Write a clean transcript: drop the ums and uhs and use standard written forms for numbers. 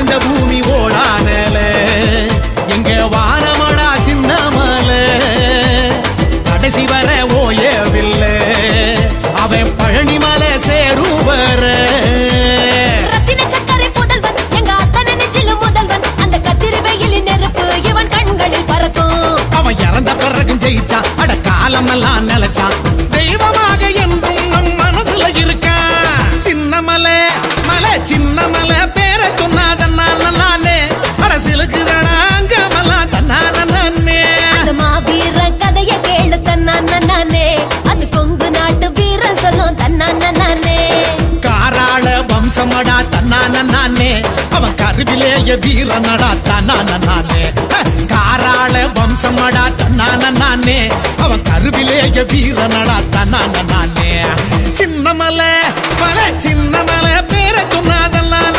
வாழ்ந்த பூமி ஓடானல எங்க வானமடா சின்னமல கடைசி வர ஓயவில்லை அவன் பழனிமலை சேருவர ரத்தின சக்கரை புதல்வன் எங்க அத்தனை நெஞ்சில முதல்வன் அந்த கத்திரி வெயிலின் நெருப்பு இவன் கண்களில் பறக்கும் அவன் இறந்த பிறகும் ஜெயிச்சான் அட காலமெல்லாம் நிலைச்சான் தெய்வமாக என்றும் நம் மனசுல இருக்கான் சின்னமலை மலை சின்னமலை பேரை சொன்னாதே அரசியலுக்கு அங்கமெல்லாம் தன்னானே அந்த மாவீர கதைய கேளு தன்னானே அது கொங்கு நாட்டு வீரன் சொல்லும் தன்னானே காராள வம்சமடா தன்னானே அவன் கருவிலேய வீரனடா தன்னானே காராள வம்சமடா தன்னானே அவன் கருவிலேய வீரனடா தன்னானே சின்னமலை மலை சின்னமலை பேரை சொன்னாதெல்லாம்